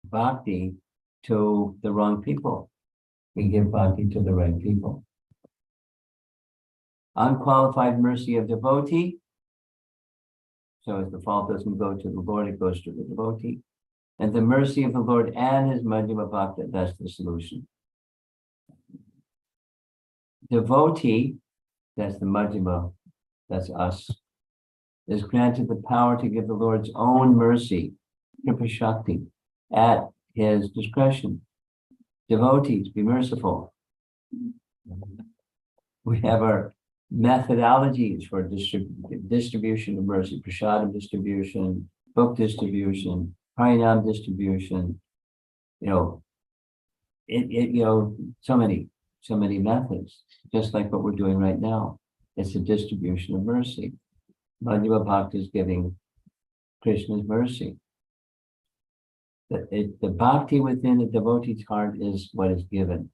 bhakti to the wrong people. We give bhakti to the right people. Unqualified mercy of devotee. So if the fault doesn't go to the Lord, it goes to the devotee. And the mercy of the Lord and his Madhyama Bhakta, that's the solution. Devotee, that's the Madhyama, that's us, is granted the power to give the Lord's own mercy, Kripa Shakti, at his discretion. Devotees, be merciful. We have our methodologies for distribution of mercy, prasadam distribution, book distribution, harinam distribution, so many methods, just like what we're doing right now. It's a distribution of mercy. Madhyama Bhakti is giving Krishna's mercy. The bhakti within the devotee's heart is what is given.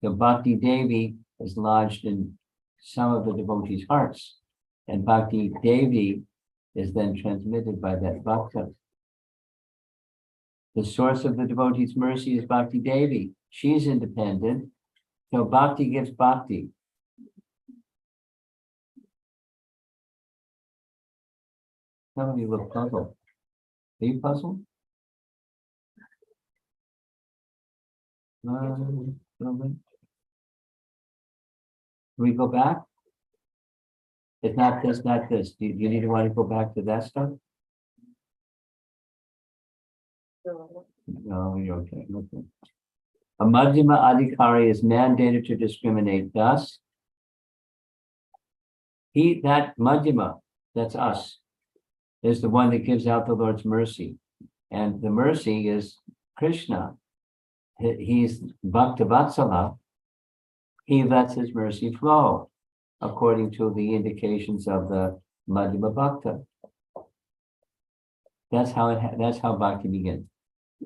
The Bhakti Devi is lodged in some of the devotees' hearts, and Bhakti Devi is then transmitted by that bhakta. The source of the devotee's mercy is Bhakti Devi. She's independent, so bhakti gives bhakti. Some of you look puzzled. Are you puzzled? Can we go back? It's not this, not this. Do you need to want to go back to that stuff? No, you're okay. Okay. A Madhyama Adhikari is mandated to discriminate. Thus, that Madhyama, that's us, is the one that gives out the Lord's mercy. And the mercy is Krishna. He's Bhakta Vatsala. He lets his mercy flow according to the indications of the Madhyama Bhakta. That's how bhakti begins.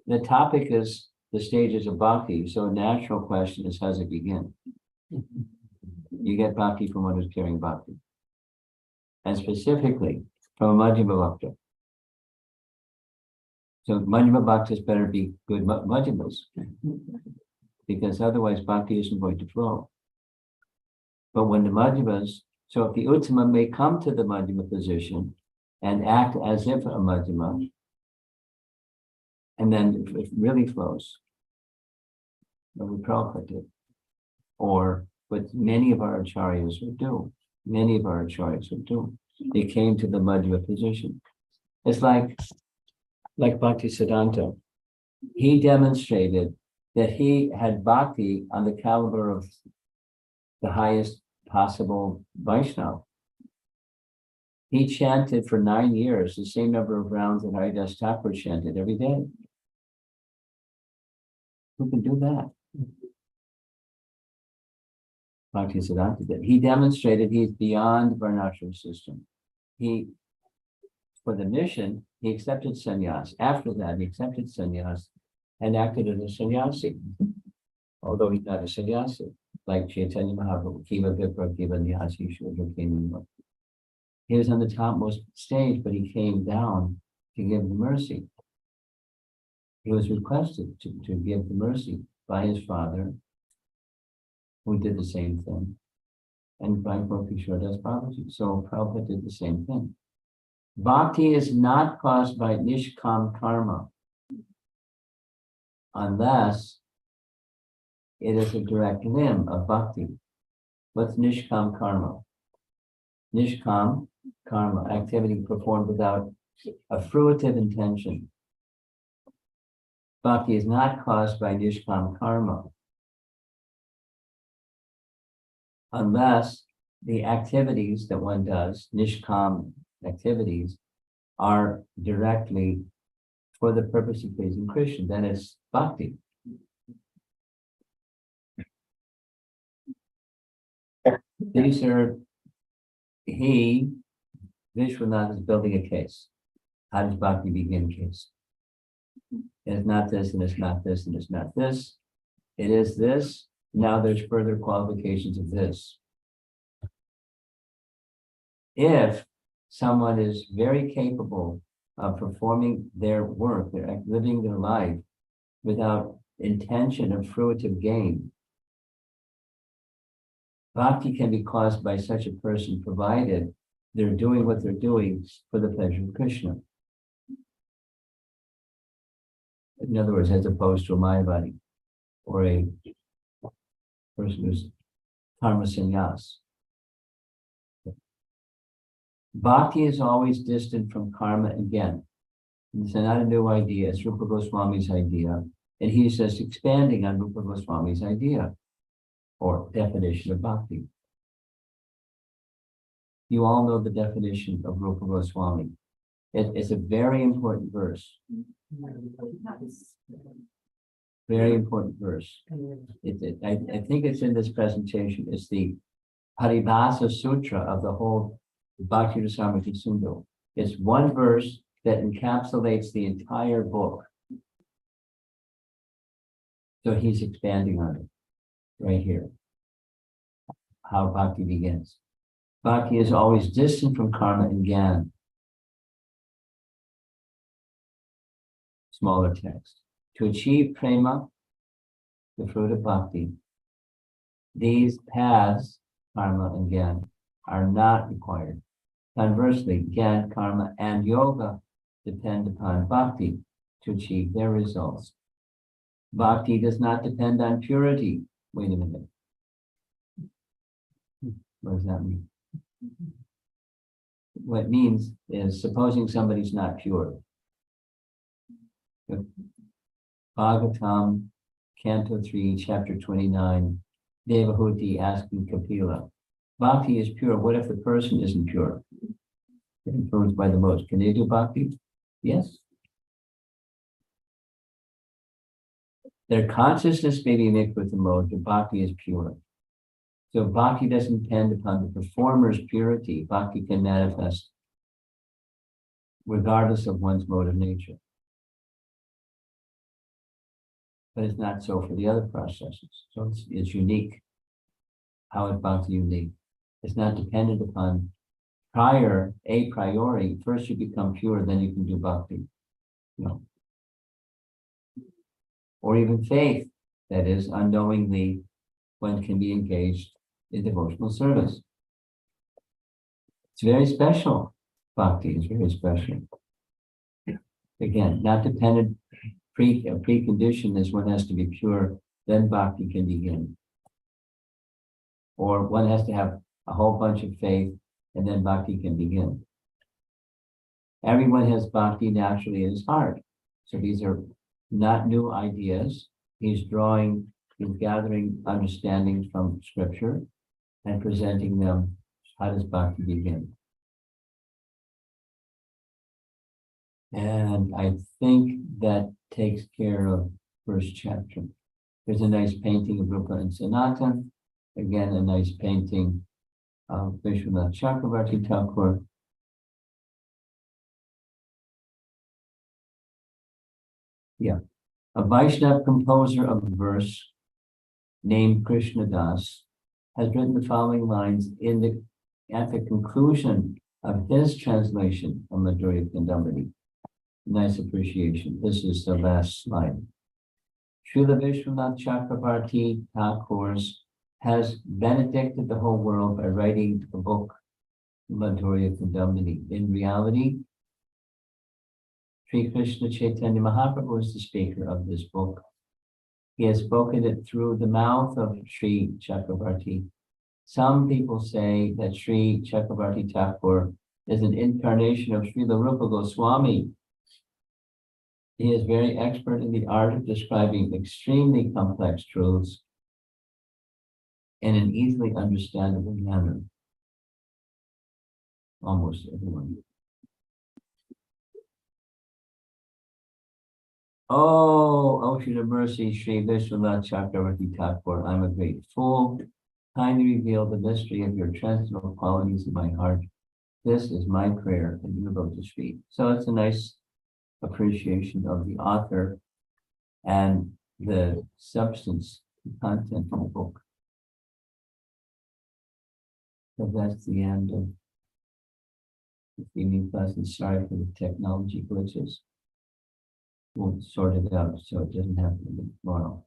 The topic is the stages of bhakti. So a natural question is, how does it begin? You get bhakti from one who's carrying bhakti. And specifically from a Madhyama Bhakta. So Madhyama Bhaktas better be good Madhyamas, because otherwise bhakti isn't going to flow. But when the Madhyamas, so if the Uttama may come to the Madhyama position and act as if a Madhyama, and then it really flows, what we Prabhupada did, or what many of our acharyas would do. They came to the Madhyama position. It's like Bhaktisiddhanta. He demonstrated that he had bhakti on the caliber of the highest possible Vaishnava. He chanted for 9 years the same number of rounds that Haridas Thakur chanted every day. Who can do that? Bhaktisiddhanta did. He demonstrated he's beyond Varnashram system. For the mission, he accepted sannyas. After that, he accepted sannyas and acted as a sannyasi, although he's not a sannyasi, like Chaitanya Mahaprabhu, Kiva Vipra, Kiva Nyasi, Shudra Kema. He was on the topmost stage, but he came down to give the mercy. He was requested to give the mercy by his father, who did the same thing, and by Gopishwar Das Prabhuji. So Prabhupada did the same thing. Bhakti is not caused by nishkam karma unless it is a direct limb of bhakti. What's nishkam karma? Nishkam karma, activity performed without a fruitive intention. Bhakti is not caused by nishkam karma unless the activities that one does, nishkam activities, are directly for the purpose of pleasing Krishna. That is bhakti. These are, Vishwanath is building a case. How does bhakti begin case? It's not this, and it's not this, and it's not this. It is this. Now there's further qualifications of this. If someone is very capable performing their work, they're living their life without intention of fruitive gain. Bhakti can be caused by such a person, provided they're doing what they're doing for the pleasure of Krishna. In other words, as opposed to a Mayavadi or a person who's karma sannyas. Bhakti is always distant from karma again. It's not a new idea, it's Rupa Goswami's idea. And he's just expanding on Rupa Goswami's idea or definition of bhakti. You all know the definition of Rupa Goswami. It's a very important verse. Very important verse. I think it's in this presentation. It's the Paribhasa Sutra of the whole Bhakti Rasamrita Sindhu. It's one verse that encapsulates the entire book. So he's expanding on it right here. How bhakti begins. Bhakti is always distant from karma and jnana. Smaller text. To achieve prema, the fruit of bhakti, these paths, karma and jnana, are not required. Conversely, jnana, karma, and yoga depend upon bhakti to achieve their results. Bhakti does not depend on purity. Wait a minute. What does that mean? What it means is, supposing somebody's not pure. Bhagavatam, Canto 3, Chapter 29, Devahuti asking Kapila, bhakti is pure. What if the person isn't pure? Influenced by the modes. Can they do bhakti? Yes. Their consciousness may be mixed with the mode, but bhakti is pure. So bhakti doesn't depend upon the performer's purity. Bhakti can manifest regardless of one's mode of nature. But it's not so for the other processes. So it's unique. How is bhakti unique? It's not dependent upon a priori. First you become pure, then you can do bhakti. No. Or even faith, that is, unknowingly, one can be engaged in devotional service. It's very special. Bhakti is very special. Again, not dependent, precondition is one has to be pure, then bhakti can begin. Or one has to have a whole bunch of faith, and then bhakti can begin. Everyone has bhakti naturally in his heart. So these are not new ideas. He's gathering understandings from scripture and presenting them. How does bhakti begin? And I think that takes care of first chapter. There's a nice painting of Rupa and Sanatan. Again, a nice painting of Vishwanath Chakravarti Thakur. Yeah. A Vaishnava composer of verse named Krishna Das has written the following lines at the conclusion of his translation of Madhury of Kadimbini. Nice appreciation. This is the last slide. Srila Vishwanath Chakravarti Thakur has benedicted the whole world by writing the book Madhury of Kadimbini. In reality, Sri Krishna Chaitanya Mahaprabhu is the speaker of this book. He has spoken it through the mouth of Sri Chakravarti. Some people say that Sri Chakravarti Thakur is an incarnation of Srila Rupa Goswami. He is very expert in the art of describing extremely complex truths in an easily understandable manner. Almost everyone. Oh, ocean of mercy, Sri Vishwanath Chakravarti Thakur, I'm a great fool. Kindly reveal the mystery of your transcendental qualities in my heart. This is my prayer in your lotus feet. So it's a nice appreciation of the author and the substance, the content of the book. So that's the end of Feeling pleasant, sorry for the technology glitches. We'll sort it out so it doesn't happen tomorrow.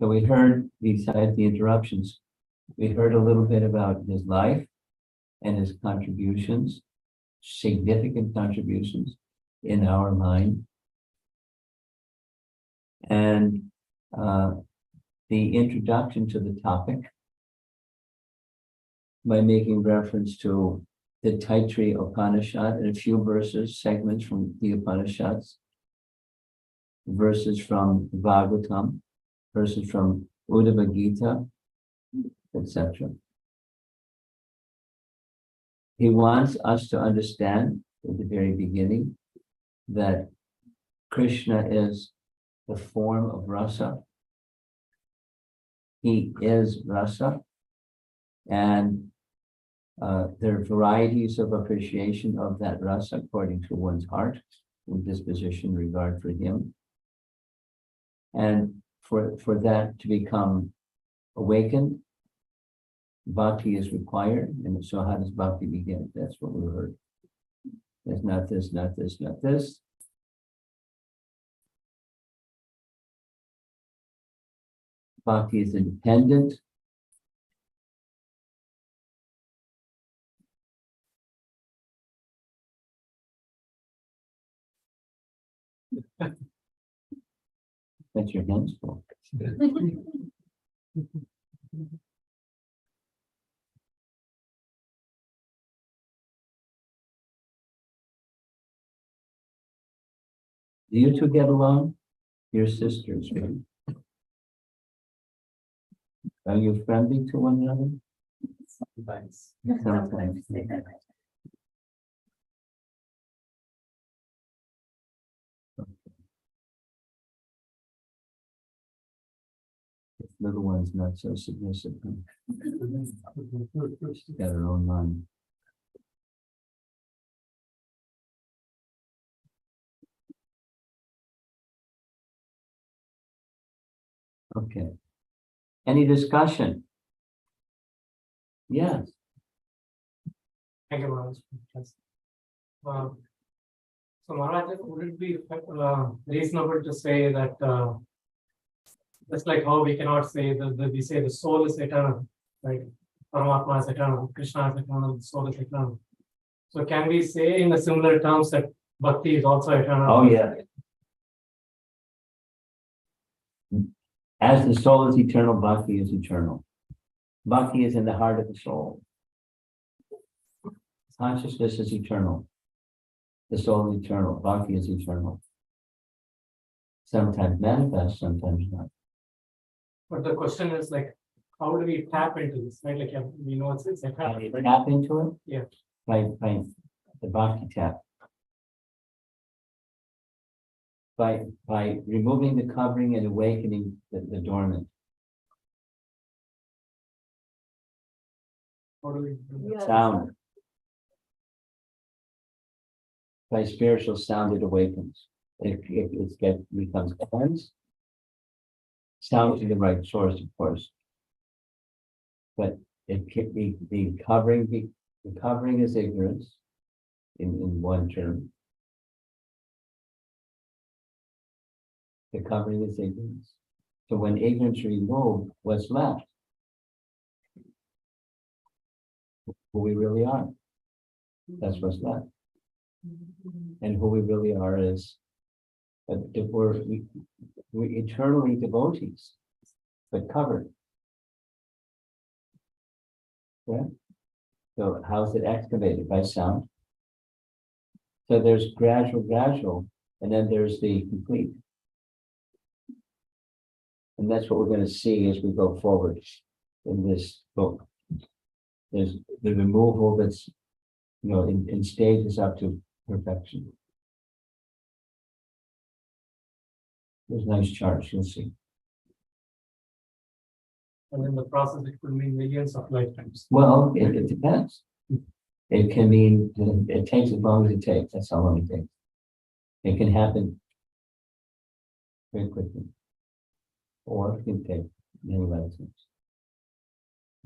So we heard, besides the interruptions, we heard a little bit about his life and his contributions, significant contributions in our line. And the introduction to the topic by making reference to the Taittiriya Upanishad and a few verses, segments from the Upanishads, verses from Bhagavatam, verses from Uddhava Gita, etc. He wants us to understand at the very beginning that Krishna is the form of rasa. He is rasa, and there are varieties of appreciation of that rasa according to one's heart, and disposition, regard for him. And for that to become awakened, bhakti is required. And so how does bhakti begin? That's what we heard. There's not this, not this, not this. Bhakti is independent. That's your hands full. Do you two get along? Your sisters, right? Are you friendly to one another? Sometimes. Sometimes. This little one's not so submissive. She's got her own mind. Okay. Any discussion? Yes. Thank you, Maharaj. So Maharaj, would it be reasonable to say that just like how we cannot say that we say the soul is eternal, right? Paramatma is eternal, Krishna is eternal, the soul is eternal. So can we say in a similar terms that bhakti is also eternal? Oh, yeah. As the soul is eternal, bhakti is eternal. Bhakti is in the heart of the soul. Consciousness is eternal. The soul is eternal. Bhakti is eternal. Sometimes manifest, sometimes not. But the question is like, how do we tap into this, right? Like, we know it's How do you eternal. tap into it? Yeah. By the bhakti tap. By removing the covering and awakening the dormant. How do we do that? Sound. By spiritual sound, it awakens. It becomes cleansed. Sound to the right source, of course. But it can be the covering is ignorance in one term. The covering is ignorance. So when ignorance is removed, what's left? Who we really are. That's what's left. And who we really are is we're eternally devotees, but covered. Yeah. So how's it excavated? By sound. So there's gradual, and then there's the complete. And that's what we're going to see as we go forward in this book. There's the removal that's, in stages up to perfection. There's nice charts, you'll see. And in the process, it could mean millions of lifetimes. Well, it depends. It can mean, it takes as long as it takes. That's how long it takes. It can happen very quickly. Or it can take many lifetimes.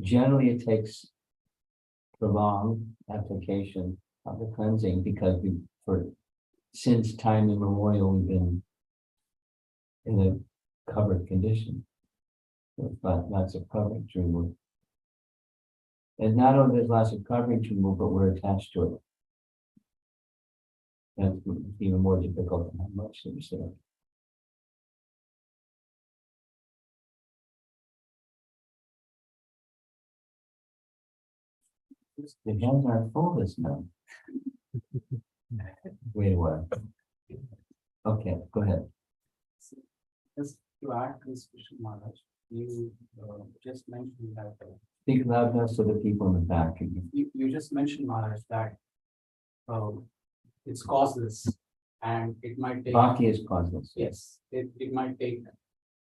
Generally, it takes prolonged application of the cleansing because since time immemorial, we've been in a covered condition. With lots of coverage to remove. And not only there's lots of coverage to remove, but we're attached to it. That's even more difficult than how much there's there. The hands aren't full this now. Wait a while. Okay, go ahead. Just to add to this question, Maharaj, you just mentioned that Speak loud enough so the people in the back can hear. you just mentioned, Maharaj, that it's causeless and it might take. Bhakti is causeless. Yes, it might take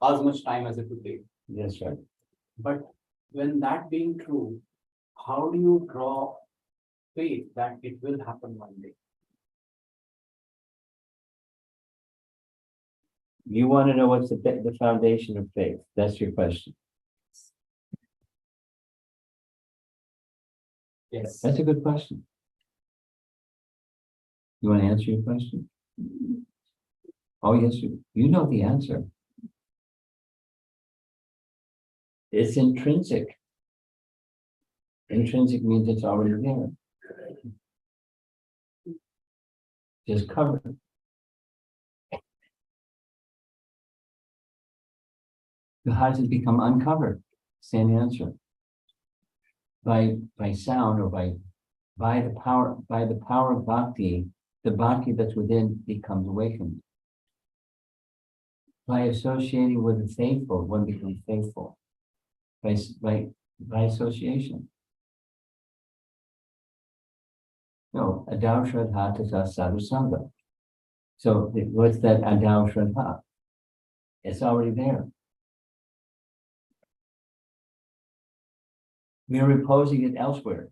as much time as it would take. Yes, right. But when that being true, how do you draw faith that it will happen one day? You want to know what's the foundation of faith? That's your question. Yes. That's a good question. You want to answer your question? Oh, yes, you know the answer. It's intrinsic. Intrinsic means it's already there. Just covered. How does it become uncovered? Same answer. By sound or by the power of bhakti, the bhakti that's within becomes awakened. By associating with the faithful, one becomes faithful. By association. No, adau shraddha tata sadhu sangha. So what's that adau shraddha? It's already there. We are reposing it elsewhere.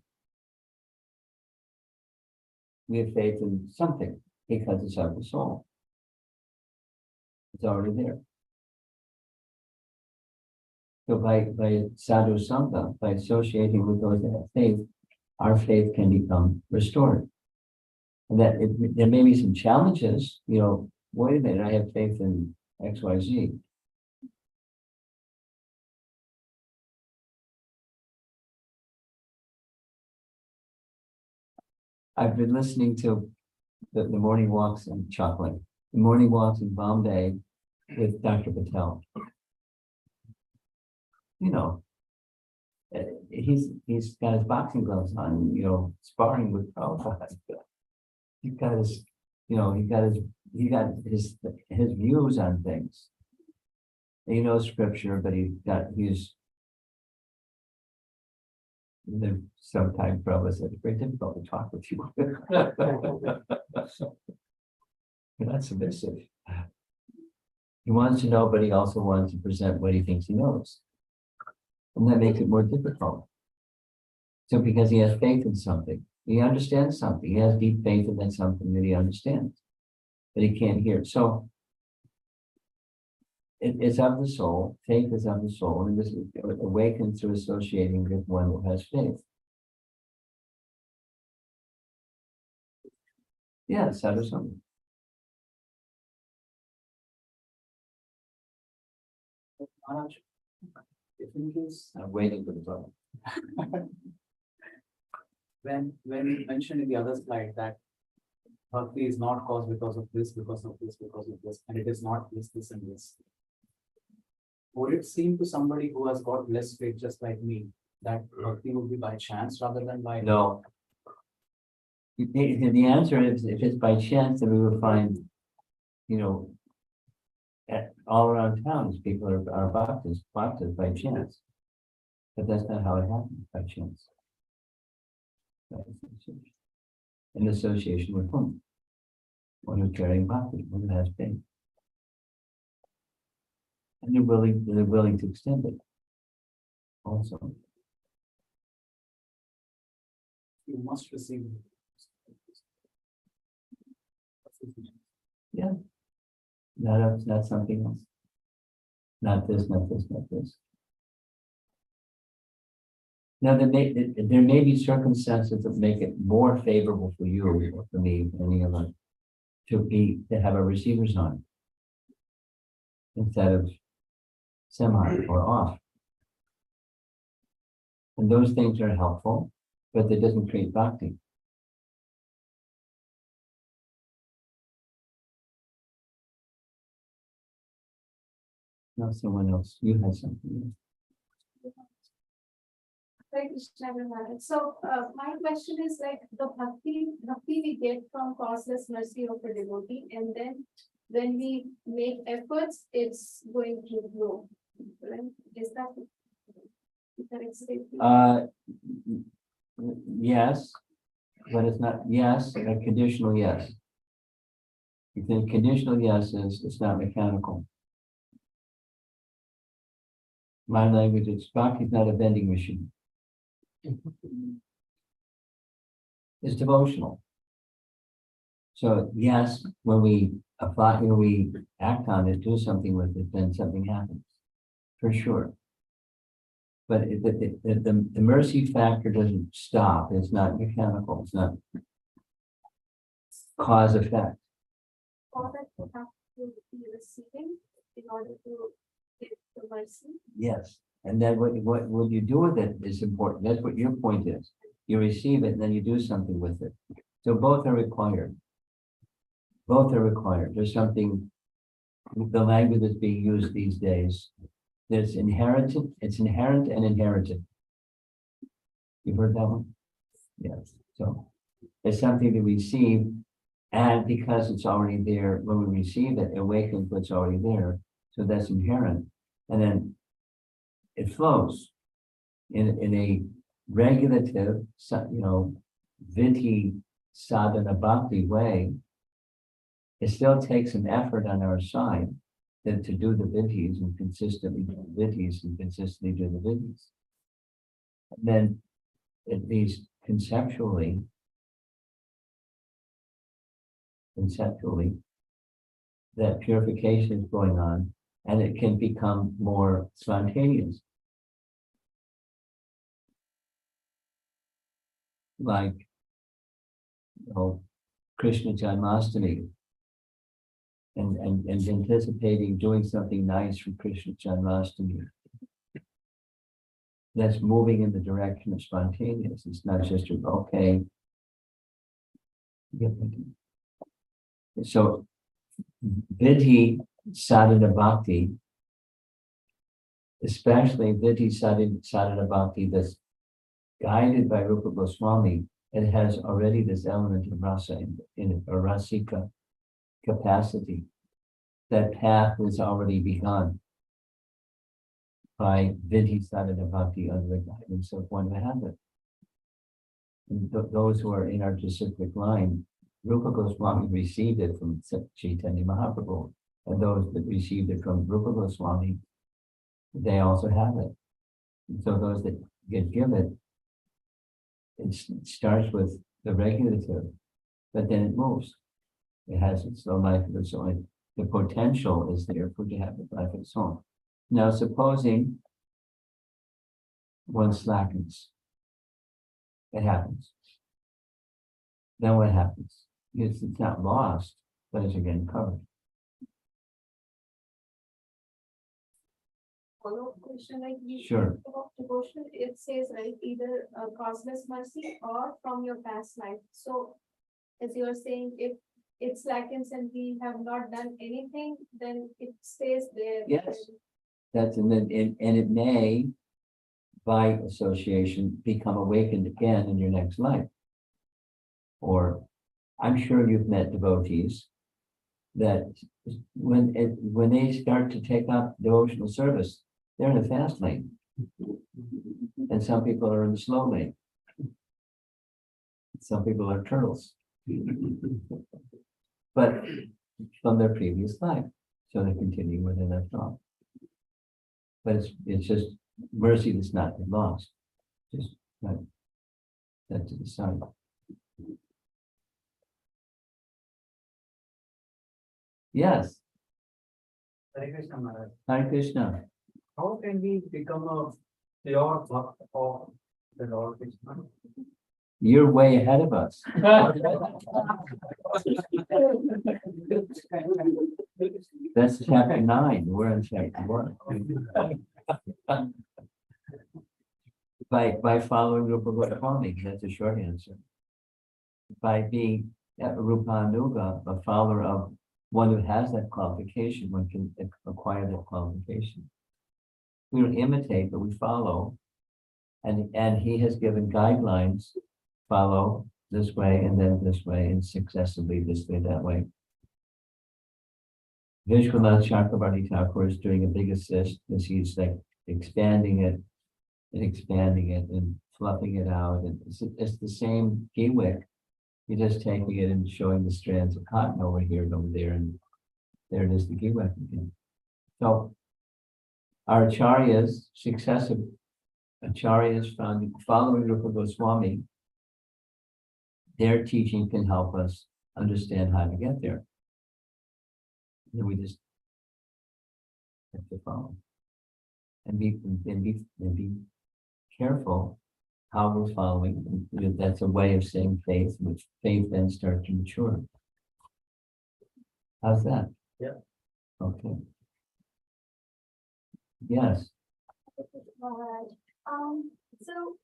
We have faith in something because it's of the soul. It's already there. So by sadhu sangha, by associating with those that have faith, our faith can become restored. And that there may be some challenges, wait a minute, I have faith in XYZ. I've been listening to the morning walks and chuckling. The morning walks in Bombay with Dr. Patel. He's got his boxing gloves on, sparring with Prabhupada. He's got his, he got his views on things. He knows scripture, but sometimes Prabhupada said it's very difficult to talk with you. You're not submissive. He wants to know, but he also wants to present what he thinks he knows. And that makes it more difficult. So because he has faith in something, he understands something, he has deep faith in that something that he understands, but he can't hear. So it's of the soul, faith is of the soul, and this is awakens through associating with one who has faith. Yeah, sadhu sangha. Maharaj, if in case I'm waiting for the button. when you mentioned in the other slide that bhakti is not caused because of this, and it is not this, and this. Would it seem to somebody who has got less faith, just like me, that bhakti would be by chance rather than by? No. The answer is, if it's by chance, then we would find, all around towns, people are bhaktas by chance. But that's not how it happens, by chance. In association with whom? One who's carrying bhakti, one who has faith. And they're willing to extend it. Also. You must receive. Yeah. Not something else. Not this, not this, not this. Now, there may be circumstances that make it more favorable for you or for me, any of us, to have a receiver sign instead of semi or off. And those things are helpful, but it doesn't create bhakti. Now someone else, you had something. Right, Krishna Maharaj. So, my question is like the bhakti we get from causeless mercy of a devotee, and then when we make efforts, it's going to grow. Right? Is that the correct statement? Yes, but it's not, yes, a conditional yes. Because conditional yes is, it's not mechanical. My language, it's bhakti is not a vending machine. It's devotional. So yes, when we apply, when we act on it, do something with it, then something happens, for sure. But the mercy factor doesn't stop. It's not mechanical. It's not cause effect. Or that you have to be receiving in order to get the mercy. Yes, and then what you do with it is important. That's what your point is. You receive it, and then you do something with it. So both are required. Both are required. There's something, the language that's being used these days. There's inherited, it's inherent and inherited. You've heard that one? Yes. So it's something to receive, and because it's already there, when we receive it, it awakens what's already there. So that's inherent. And then it flows in a regulative, vidhi sadhana bhakti way. It still takes some effort on our side to do the vidhis and consistently do the vidhis and consistently do the vidhis. And then at least conceptually, that purification is going on, and it can become more spontaneous. Like, Krishna Janmashtami, and anticipating doing something nice for Krishna Janmashtami. That's moving in the direction of spontaneous. It's not just okay. So vidhi sadhana bhakti, especially vidhi sadhana bhakti that's guided by Rupa Goswami, it has already this element of rasa in it, or rasika capacity. That path is already begun by vidhi sadhana bhakti under the guidance of one who has it. And those who are in our disciplic line, Rupa Goswami received it from Chaitanya Mahaprabhu, and those that received it from Rupa Goswami, they also have it. And so those that get given it starts with the regulative, but then it moves. It has its own life of its own. The potential is there for it to have a life of its own. Now, supposing one slackens, it happens. Then what happens? It's not lost, but it's again covered. Follow-up question, like you Sure. about devotion, it says right either causeless mercy or from your past life. So, as you are saying, if it slackens and we have not done anything, then it stays there. Yes. That's and it may, by association, become awakened again in your next life. Or I'm sure you've met devotees that when they start to take up devotional service, they're in the fast lane. And some people are in the slow lane. Some people are turtles. But from their previous life. So they continue where they left off. But it's just mercy that's not been lost. Just set to the side. Yes, Hare Krishna Maharaj. Hare Krishna. How can we become a pure bhakt or You're way ahead of us. That's chapter 9. We're in chapter 1. By following Rupa Goswami, that's a short answer. By being Rupanuga, a follower of one who has that qualification, one can acquire that qualification. We don't imitate, but we follow. And he has given guidelines, follow this way and then this way and successively this way, that way. Vishwanath Chakravarti Thakur is doing a big assist because he's like expanding it and fluffing it out. And it's the same giwik. You're just taking it and showing the strands of cotton over here and over there, and there it is, the giwik again. So our acharyas, successive acharyas following Rupa Goswami, their teaching can help us understand how to get there. And we just have to follow and be careful how we're following. That's a way of saying faith, which faith then starts to mature. How's that? Yeah. Okay. Yes. Alright, so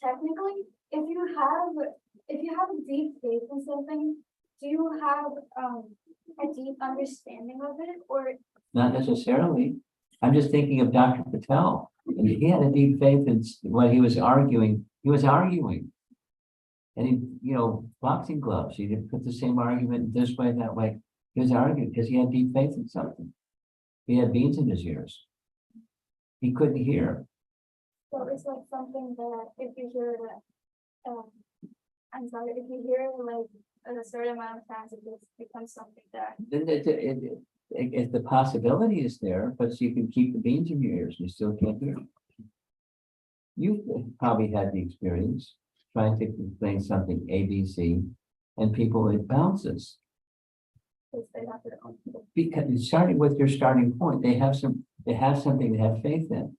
technically, if you have a deep faith in something, do you have a deep understanding of it, or? Not necessarily. I'm just thinking of Dr. Patel. And he had a deep faith in what he was arguing. He was arguing. And he, boxing gloves. He didn't put the same argument this way, that way. He was arguing because he had deep faith in something. He had beans in his ears. He couldn't hear. So it's like something that if you hear that, if you hear like a certain amount of times, it just becomes something that. Then if the possibility is there, but you can keep the beans in your ears, you still can't hear. You probably had the experience trying to explain something ABC, and people, it bounces. They have their own. Because it's starting with your starting point. They have something they have faith in.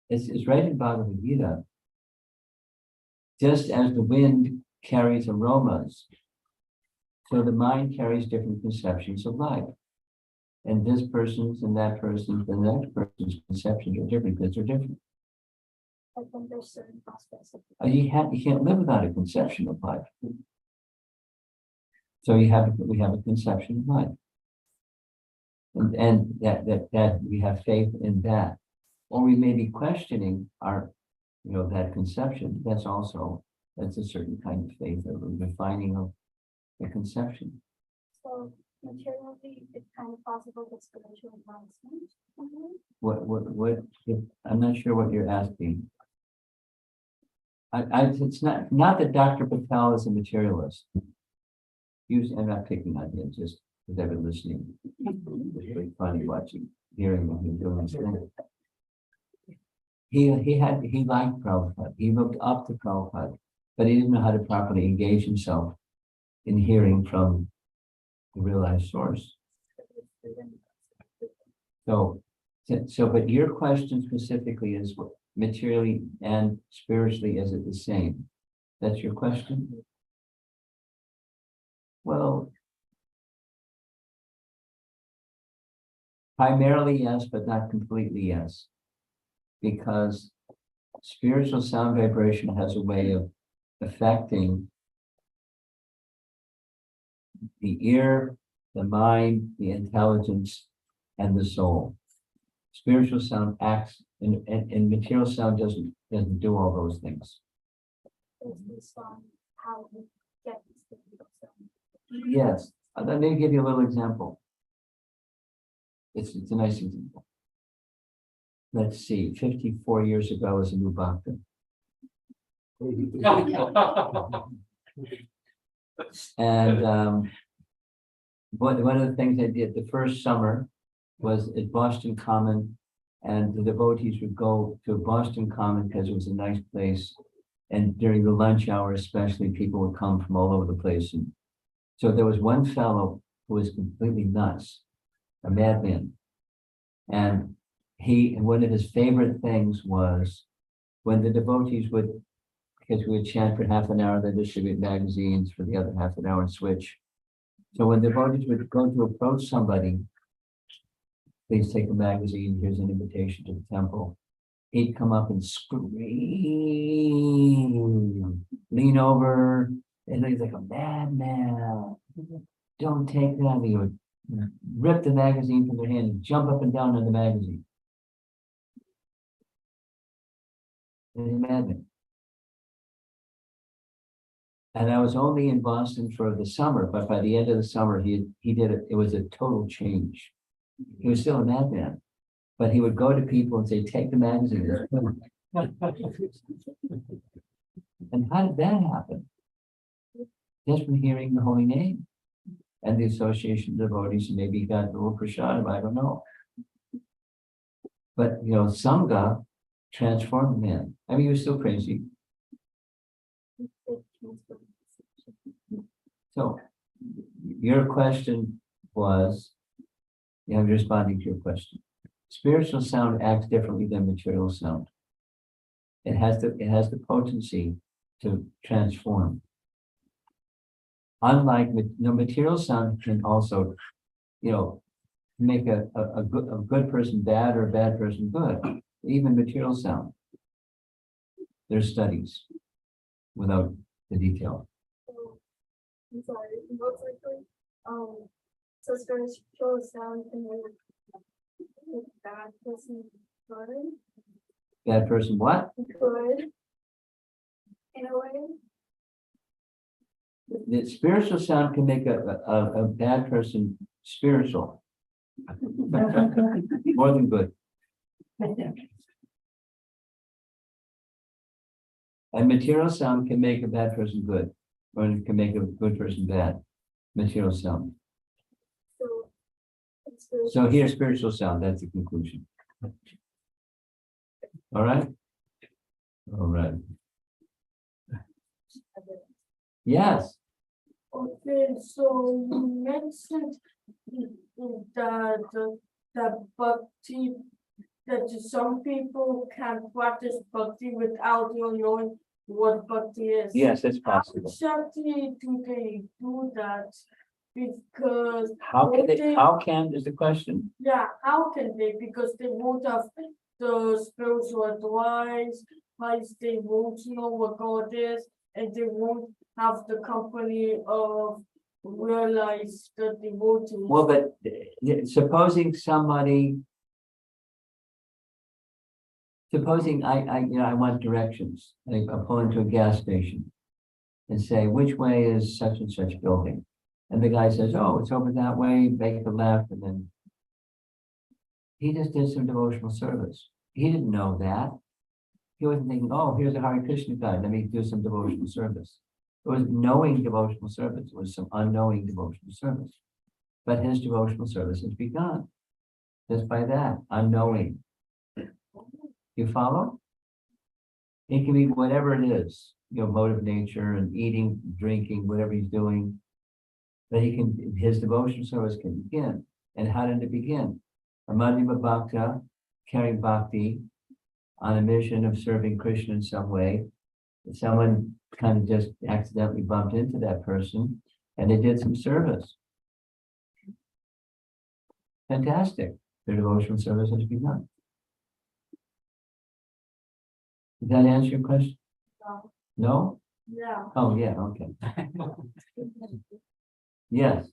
It's right in Bhagavad Gita. Just as the wind carries aromas, so the mind carries different conceptions of life. And this person's and that person's and the next person's conceptions are different because they're different. I think there's certain aspects of it. You can't live without a conception of life. So we have a conception of life. And that we have faith in that. Or we may be questioning our, that conception. That's a certain kind of faith, or refining of the conception. So materially, it's kind of possible with spiritual advancement. What, I'm not sure what you're asking. It's not that Dr. Patel is a materialist. I'm not picking on him, just because I've been listening. It's really funny hearing him doing his thing. He liked Prabhupada. He looked up to Prabhupada, but he didn't know how to properly engage himself in hearing from the realized source. So, but your question specifically is what materially and spiritually, is it the same? That's your question? Well, primarily yes, but not completely yes. Because spiritual sound vibration has a way of affecting the ear, the mind, the intelligence, and the soul. Spiritual sound acts, and material sound doesn't do all those things. It's based on how we get this spiritual sound. Yes, let me give you a little example. It's a nice example. Let's see, 54 years ago, I was a new bhakta. And one of the things I did the first summer was at Boston Common, and the devotees would go to Boston Common because it was a nice place. And during the lunch hour, especially, people would come from all over the place. And so there was one fellow who was completely nuts, a madman. And one of his favorite things was when the devotees would, because we would chant for half an hour, then distribute magazines for the other half an hour and switch. So when devotees would go to approach somebody, please take a magazine, here's an invitation to the temple. He'd come up and scream, lean over, and he's like a madman. Don't take that. He would rip the magazine from their hand and jump up and down on the magazine. He's a madman. And I was only in Boston for the summer, but by the end of the summer, he did it. It was a total change. He was still a madman, but he would go to people and say, take the magazine. And how did that happen? Just from hearing the holy name and the association of devotees, and maybe he got a little prashadam, I don't know. But, Sangha transformed the man. I mean, he was still crazy. So your question was, I'm responding to your question. Spiritual sound acts differently than material sound. It has the potency to transform. Unlike material sound can also, make a good person bad or a bad person good. Even material sound. There's studies without the detail. I'm sorry, most likely, so spiritual sound can make bad person good. Bad person what? Good. In a way. The spiritual sound can make a bad person spiritual. More than good. And material sound can make a bad person good, or it can make a good person bad. Material sound. So here's spiritual sound, that's the conclusion. All right? All right. Yes. Okay, so you mentioned the bhakti, that some people can practice bhakti without even knowing what bhakti is. Yes, it's possible. How exactly do they do that? Because How can is the question? yeah, how can they? Because they won't have the spiritual advice, they won't know what God is, and they won't have the company of realize the devotees. Well, but supposing I want directions. I pull into a gas station and say, which way is such and such building? And the guy says, oh, it's over that way, make the left, and then he just did some devotional service. He didn't know that. He wasn't thinking, oh, here's a Hare Krishna guy, let me do some devotional service. It was knowing devotional service. It was some unknowing devotional service. But his devotional service has begun. Just by that, unknowing. You follow? It can be whatever it is, mode of nature and eating, drinking, whatever he's doing. But his devotional service can begin. And how did it begin? A Madhyama Bhakta carrying bhakti on a mission of serving Krishna in some way. Someone kind of just accidentally bumped into that person and they did some service. Fantastic. Their devotional service has begun. Did that answer your question? No. No? Yeah. Oh, yeah, okay. Yes.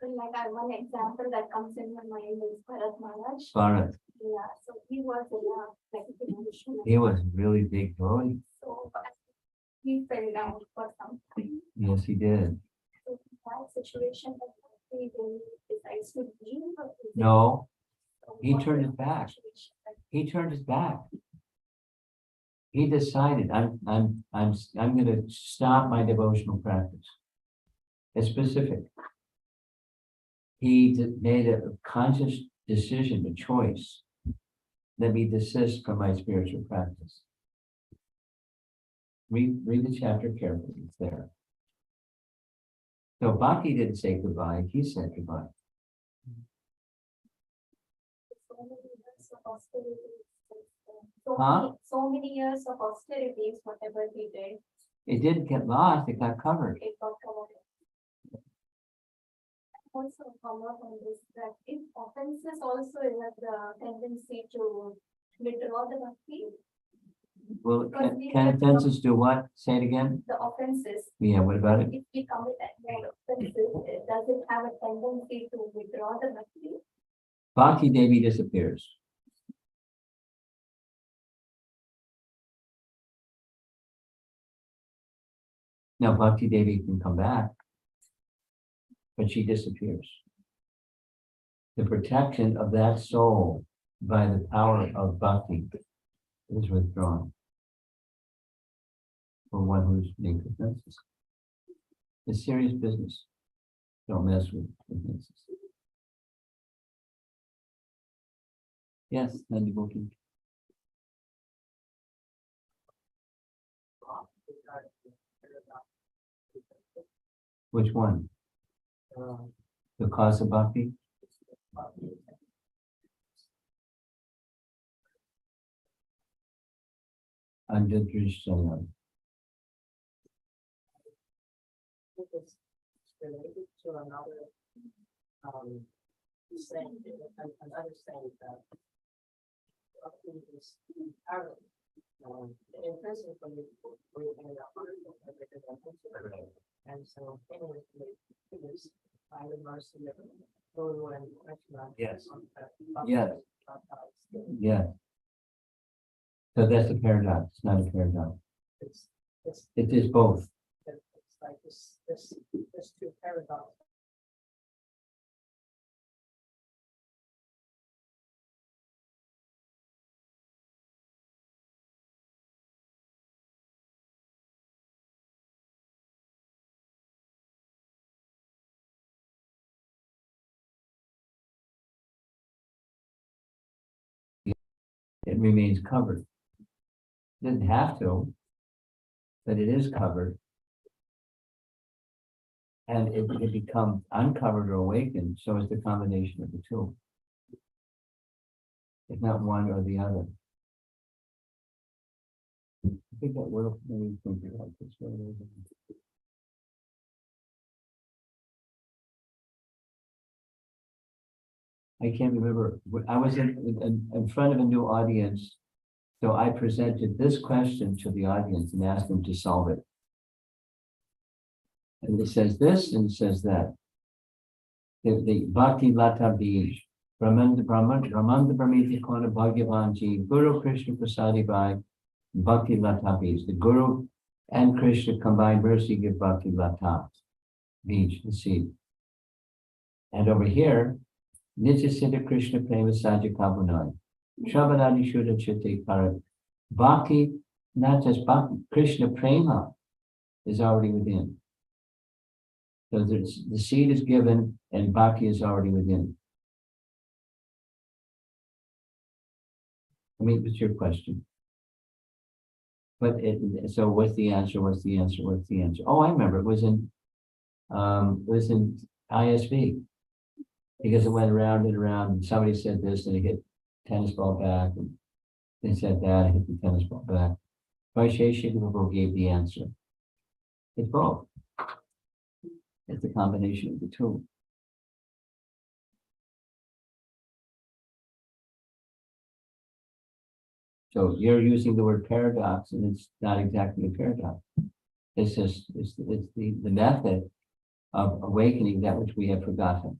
Like I one example that comes in my mind is Bharat Maharaj. Bharat. Yeah, so he was in a like He was really big boy. so he fell down for something. Yes, he did. So in that situation, that he really decides to leave. Or is it- No, so he what turned is his the back. situation that- he turned his back. He decided, I'm going to stop my devotional practice. It's specific. He made a conscious decision, a choice. Let me desist from my spiritual practice. Read the chapter carefully. It's there. So Bhakti didn't say goodbye. He said goodbye. so many years of hostility, Huh? So many years of austerities, whatever we did, It didn't get lost, it got covered. it got covered. Also follow up on this, that if offenses also have the tendency to withdraw the bhakti, Well, Because we can have- offenses do what? Say it again? the offenses, Yeah, what about it? if we commit more offenses, does it have a tendency to withdraw the bhakti? Bhakti Devi disappears. Now Bhakti Devi can come back, but she disappears. The protection of that soul by the power of Bhakti is withdrawn. For one who's being offenses. It's serious business. Don't mess with offenses. Yes, Nandi Bhoti. Which one? The cause of Bhakti? Under Drishtayan. It's related to another, saying, another saying that. Bhakti is arrow. The intention for me, we in the heart of everything. And so, anyway, this, by the mercy of Guru and Krishna. Yes. Bhakti- Yes. Bhakti- Yeah. So that's a paradox, it's not a paradox. It's, It is both. it's like this two paradox. It remains covered. Didn't have to, but it is covered. And it becomes uncovered or awakened, so it's the combination of the two. It's not one or the other. I think that will maybe think about this. I can't remember, I was in front of a new audience. So I presented this question to the audience and asked them to solve it. And it says this and it says that. The Bhakti Lata Bij, Brahmanda Brahmiti Kona Bhagavanji, Guru Krishna Prasadi Bhai, Bhakti Lata Bij. The Guru and Krishna combined mercy give Bhakti Lata Bij, the seed. And over here, Nitya Siddha Krishna Prema Saja Kabunai. Shabadadi Shuddha Chitte Karat. Bhakti, not just Bhakti, Krishna Prema is already within. So the seed is given and Bhakti is already within. I mean, what's your question? But so what's the answer? What's the answer? What's the answer? Oh, I remember it was in ISV. Because it went around and around and somebody said this and it hit tennis ball back and they said that and hit the tennis ball back. Vaisheshika gave the answer. It's both. It's a combination of the two. So you're using the word paradox and it's not exactly a paradox. It's just, it's the method of awakening that which we have forgotten.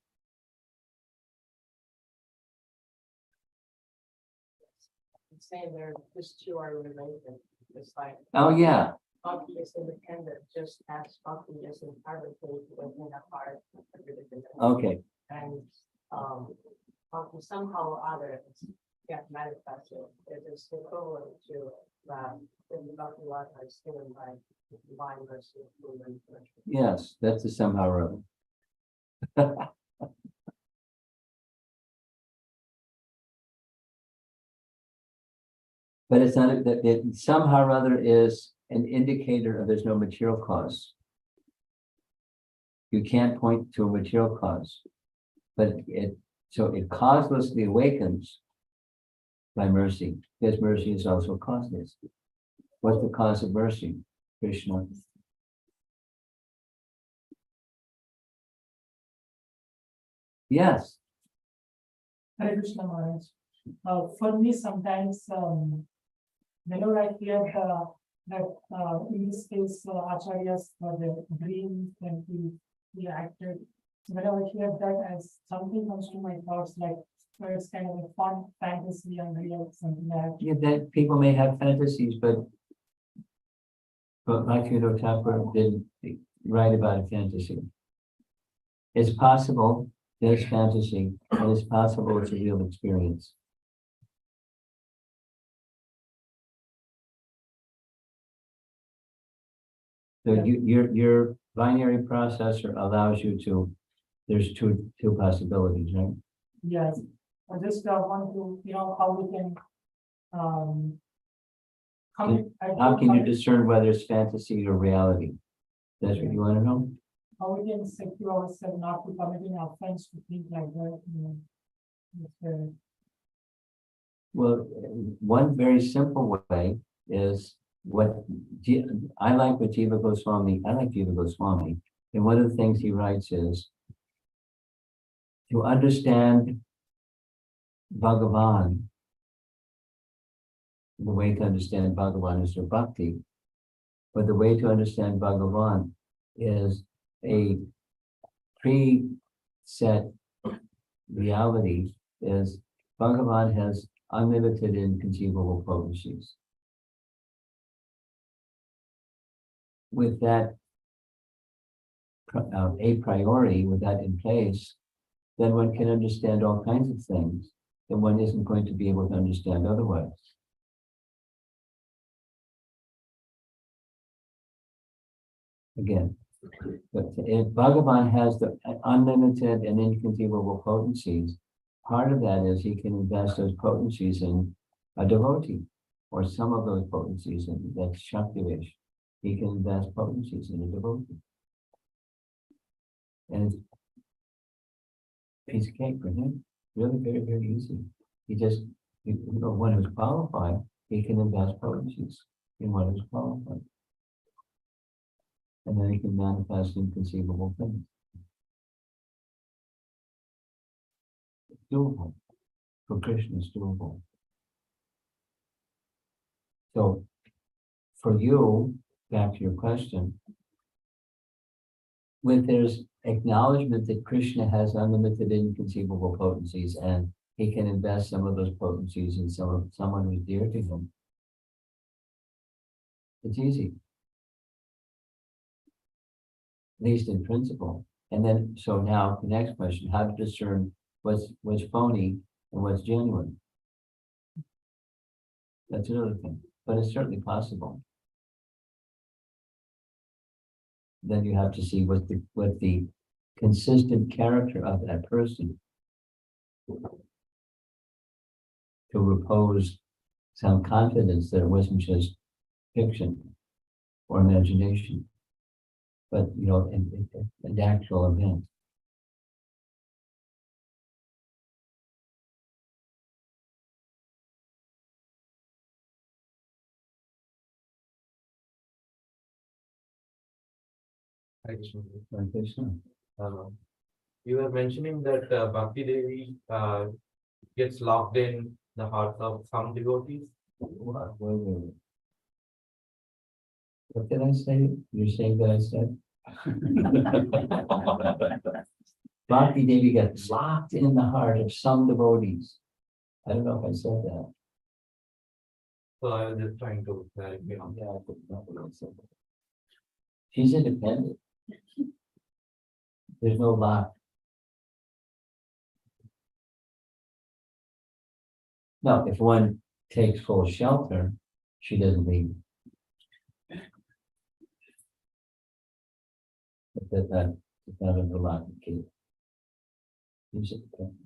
Saying there, these two are related. It's like. Oh, yeah. Bhakti is independent, just as Bhakti is inherently within a heart. Okay. And, Bhakti somehow or other get manifested. It is equivalent to that in the Bhakti life is given by divine mercy. Yes, that's the somehow or other. But it's not that it somehow or other is an indicator of there's no material cause. You can't point to a material cause, but it causelessly awakens by mercy, because mercy is also causeless. What's the cause of mercy? Krishna. Yes, Hare Krishna Maharaj. For me, sometimes, whenever I hear that in this case, Acharyas for the dream when he acted, so whenever I hear that, as something comes to my thoughts, like it's kind of a fun fantasy, unreal, something like that. yeah, that people may have fantasies, but Bhaktivinoda Thakur didn't write about a fantasy. It's possible there's fantasy, and it's possible it's a real experience. So your binary processor allows you to, there's two possibilities, right? Yes, I just want to, how we can, How can you discern whether it's fantasy or reality? That's what you want to know? how we can secure ourselves not to committing offense to think like that, It's, Well, one very simple way is I like what Jiva Goswami, and one of the things he writes is to understand Bhagavan. The way to understand Bhagavan is through bhakti, but the way to understand Bhagavan is a preset reality is Bhagavan has unlimited inconceivable potencies. With that a priori, with that in place, then one can understand all kinds of things that one isn't going to be able to understand otherwise. Again, but if Bhagavan has the unlimited and inconceivable potencies, part of that is he can invest those potencies in a devotee, or some of those potencies, and that's Shaktivish. He can invest potencies in a devotee. And it's a piece of cake for him. Really very, very easy. He just, one who's qualified, he can invest potencies in one who's qualified. And then he can manifest inconceivable things. It's doable. For Krishna, it's doable. So, for you, back to your question, when there's acknowledgement that Krishna has unlimited inconceivable potencies and he can invest some of those potencies in someone who's dear to him, it's easy. At least in principle. And then, so now the next question, how to discern what's phony and what's genuine? That's another thing, but it's certainly possible. Then you have to see what the consistent character of that person to repose some confidence that it wasn't just fiction or imagination, but an actual event. Like this, You were mentioning that Bhakti Devi gets locked in the hearts of some devotees. What did I say? You're saying that I said? Bhakti Devi gets locked in the heart of some devotees. I don't know if I said that. So I was just trying to clarify on that. Yeah, I think not what I said. She's independent. There's no lock. No, if one takes full shelter, she doesn't leave. But that's not under lock and key. She's independent.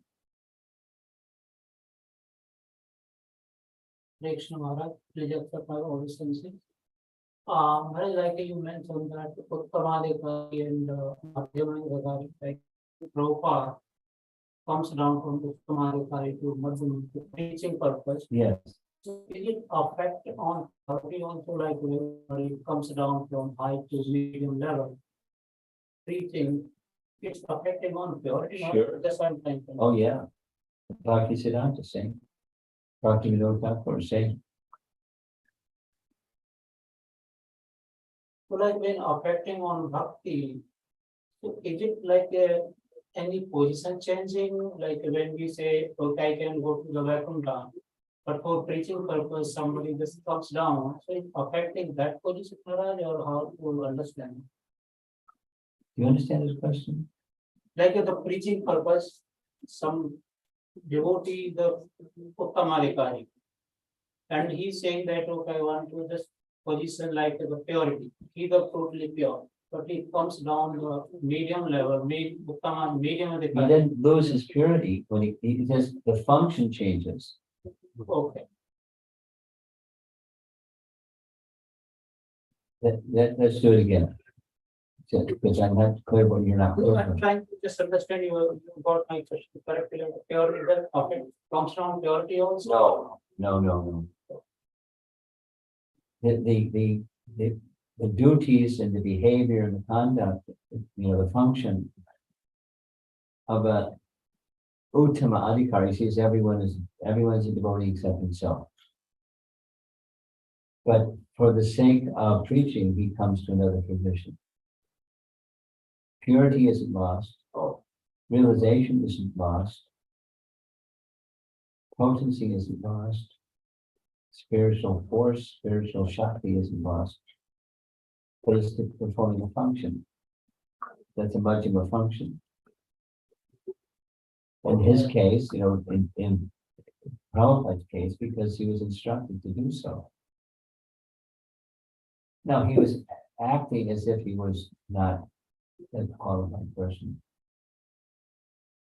Krishna Maharaj, please accept my obeisances. Maharaj, like you mentioned that Uttama Dekari and Madhyama Dekari, like Prabhupada, comes down from the Uttamaadhikari to Madhury to preaching purpose. Yes, So will it affect on authority also like when it comes down from high to medium level? Preaching, it's affecting on purity. not Sure. That's what I'm trying to. oh, yeah. Bhakti Siddhanta saying. Bhakti Vinod Thakur saying. So like when affecting on bhakti, so is it like any position changing, like when we say, okay, I can go to the Vaikuntha, but for preaching purpose, somebody just comes down, so it's affecting that position, Maharaj, or how to understand? Do you understand his question? Like the preaching purpose, some devotee, the Uttamaadhikari, and he's saying that, okay, I want to just position like the purity, he the totally pure, but it comes down the medium level, medium. He didn't lose his purity when he just, the function changes. Okay, Let's do it again. So, because I'm not clear what you're not. so clear I'm on. trying to just understand you got my question correctly, like purity, that affect comes down purity also? No. The duties and the behavior and the conduct, the function of a Uttama Adhikari sees everyone's a devotee except himself. But for the sake of preaching, he comes to another position. Purity isn't lost. Realization isn't lost. Potency isn't lost. Spiritual force, spiritual Shakti isn't lost. But it's performing a function. That's a Majjhima function. In his case, in Prabhupada's case, because he was instructed to do so. Now, he was acting as if he was not a qualified person.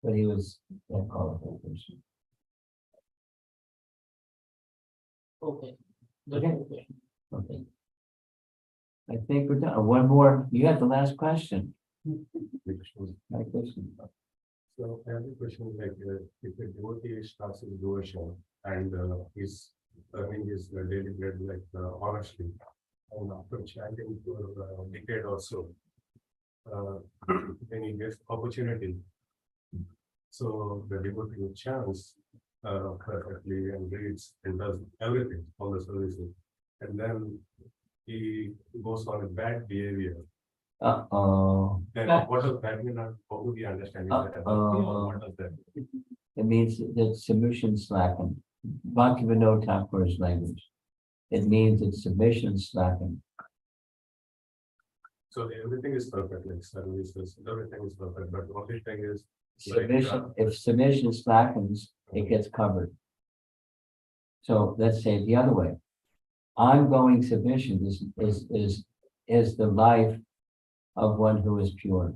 But he was a qualified person. Okay. Okay. Okay. I think we're done. One more. You have the last question. My question. So I have a question like if a devotee starts his devotion and he's earning his daily bread like honestly, and after chanting for a decade or so, then he gets opportunity. So the devotee chants perfectly and reads and does everything, all the services, and then he goes on a bad behavior. Then what does that mean? How do we understand that? What does that mean? It means that submission slackened. Bhakti Vinod Thakur's language. It means that submission slackened. So everything is perfect, like services, everything is perfect, but the only thing is Submission, if submission slackens, it gets covered. So let's say it the other way. Ongoing submission is the life of one who is pure.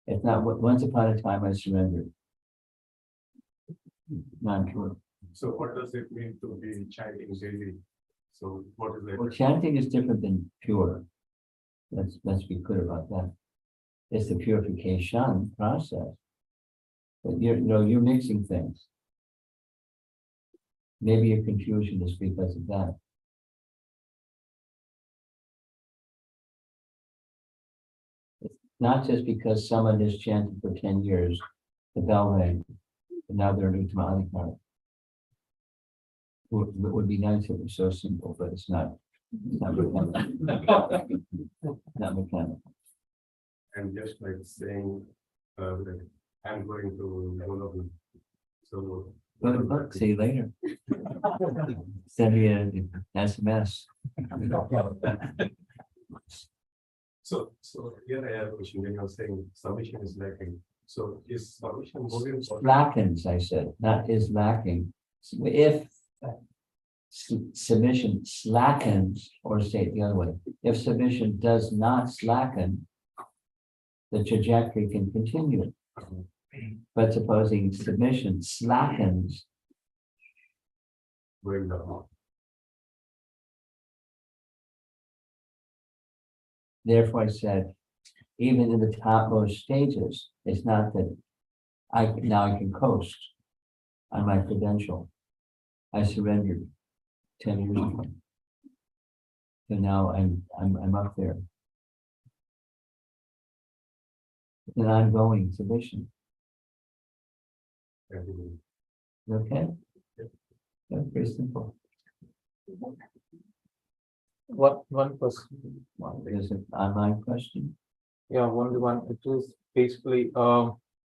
If not, once upon a time I surrendered. Non-pure. So what does it mean to be chanting daily? So what is Well, it? chanting is different than pure. Let's be clear about that. It's the purification process. But you're mixing things. Maybe your confusion is because of that. It's not just because someone has chanted for 10 years, the bell rang, and now they're an Uttama Adhikari. It would be nice if it was so simple, but it's not. It's not mechanical. Not mechanical. And just like saying, that I'm going to Golok. So. Go to book, see you later. Send me an SMS. So here I have a question. When you're saying submission is lacking, so is submission more important? Slackens, I said, not is lacking. If submission slackens, or say it the other way, if submission does not slacken, the trajectory can continue. But supposing submission slackens, Going down. therefore I said, even in the topmost stages, it's not that now I can coast on my credential. I surrendered 10 years ago. So now I'm up there. It's an ongoing submission. Okay? That's very simple. One question. Well, there's an online question. Yeah, only one. It is basically,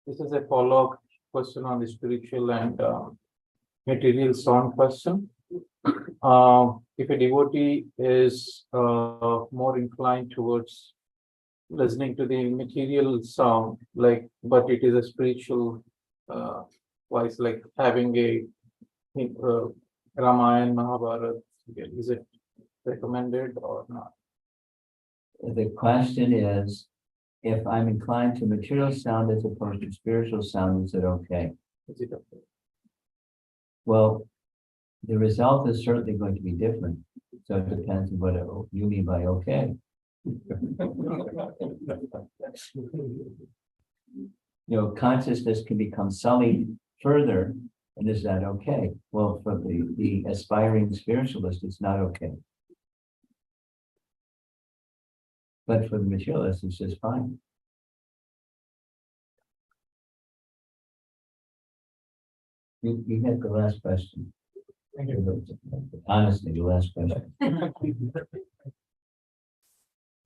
this is a follow-up question on the spiritual and material sound question. If a devotee is more inclined towards listening to the material sound, like, but it is a spiritual voice, like having a Ramayana, Mahabharata, is it recommended or not? The question is, if I'm inclined to material sound as opposed to spiritual sound, is it okay? Is it okay? Well, the result is certainly going to be different. So it depends on what you mean by okay. Consciousness can become sullied further, and is that okay? Well, for the aspiring spiritualist, it's not okay. But for the materialist, it's just fine. You had the last question. Honestly, the last question.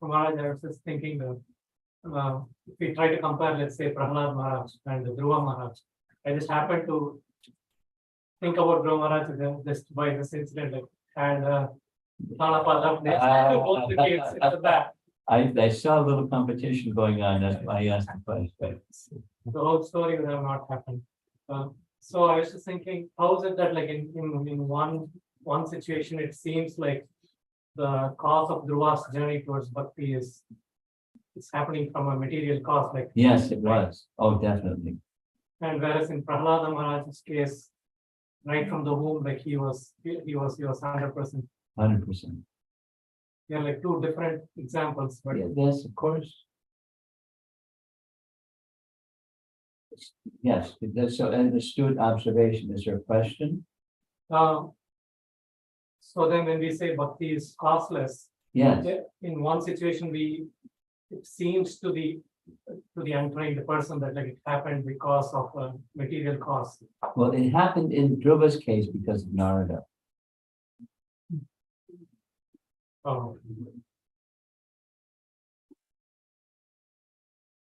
Maharaj, I was just thinking that if we try to compare, let's say, Prahlad Maharaj and Dhruva Maharaj, I just happened to think about Dhruva Maharaj just by this incident, like, and Thanapal left next to both the kids in the back. I saw a little competition going on, that's why I asked the question. The whole story would have not happened. So I was just thinking, how is it that, like, in one situation, it seems like the cause of Dhruva's journey towards bhakti is happening from a material cause, like. Yes, it was. Oh, definitely. And whereas in Prahlada Maharaj's case, right from the womb, like he was 100%. 100%. Yeah, like two different examples, but Yes, of course. Yes, that's so an astute observation. Is there a question? so then when we say bhakti is causeless, Yes, in one situation it seems to the untrained person that, like, it happened because of a material cause. well, it happened in Dhruva's case because of Narada. Oh,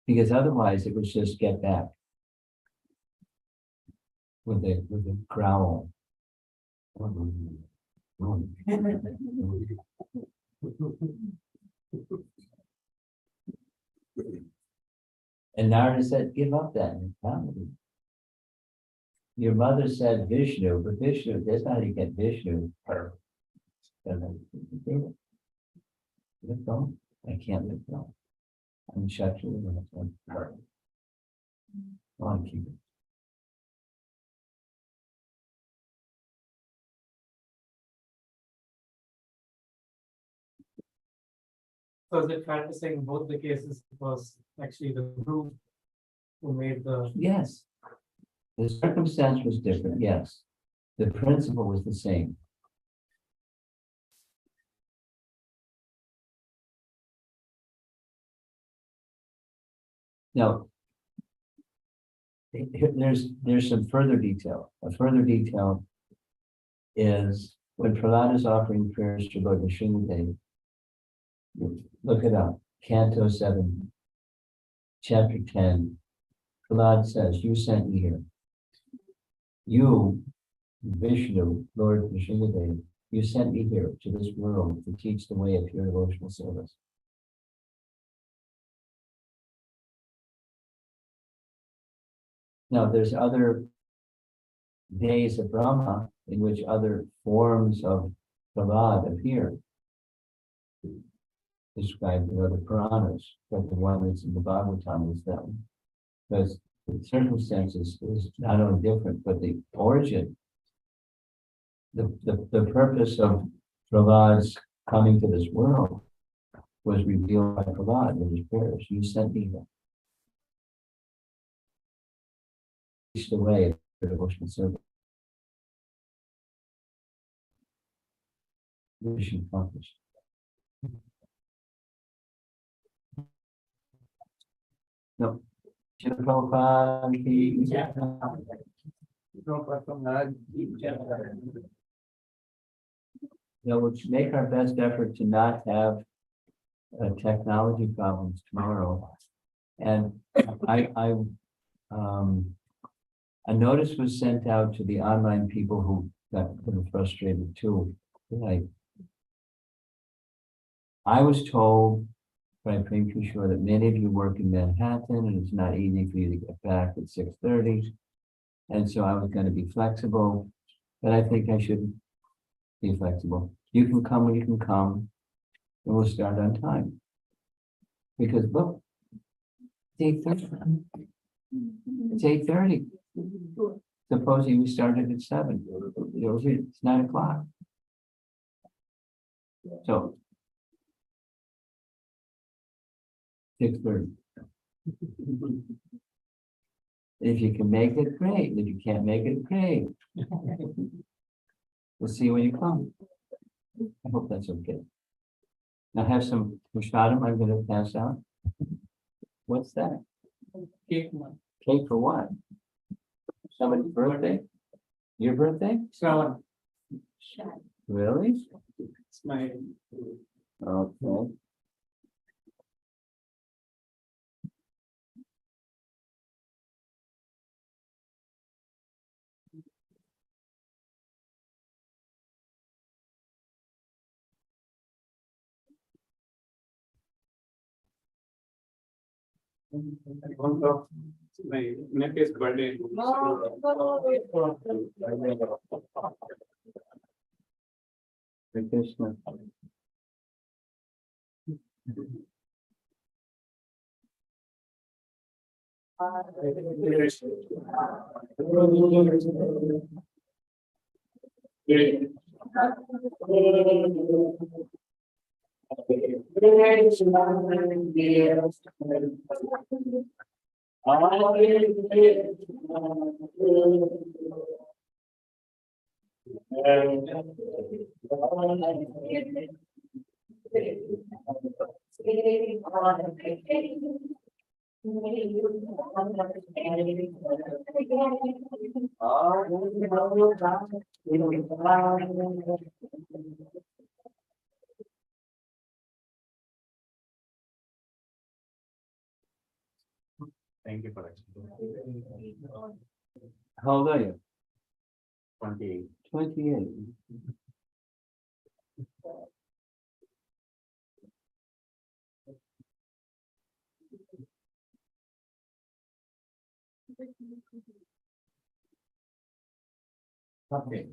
Because otherwise it was just get back. With a growl. And Narada said, give up that mentality. Your mother said Vishnu, but Vishnu, that's not how you get Vishnu. Let go. I can't let go. I'm shut you. On, keep it. so is it fair to say in both the cases it was actually the group who made the. Yes. The circumstance was different, yes. The principle was the same. Now, there's some further detail. A further detail is when Prahlad is offering prayers to Lord Nrsimhadev. Look it up, Canto 7, Chapter 10. Prahlad says, you sent me here. You, Vishnu, Lord Nrsimhadev, you sent me here to this world to teach the way of pure devotional service. Now, there's other days of Brahma in which other forms of Prahlad appear, described in other Puranas, but the one that's in the Bhagavatam is that one. Because the circumstances is not only different, but the origin, the purpose of Prahlad's coming to this world was revealed by God in his prayers. You sent me that. The way for devotional service. Mission accomplished. No. Srila Prabhupada ki jai. We'll make our best effort to not have technology problems tomorrow. And a notice was sent out to the online people who got a little frustrated too. Like, I was told by Prem Kishore that many of you work in Manhattan and it's not easy for you to get back at 6:30. And so I was going to be flexible, but I think I should be flexible. You can come when you can come, and we'll start on time. Because look, it's 8:30. It's 8:30. Supposing we started at 7. It's 9 o'clock. So 6:30. If you can make it, great. If you can't make it, great. We'll see you when you come. I hope that's okay. Now I have some prashadam I'm going to pass out. What's that? Cake. Cake for what? Somebody's birthday? Your birthday? Shravan. Really? It's my. Okay. My nephew's birthday. Hare Krishna. Thank you for explaining. How old are you? 28. 28. Okay.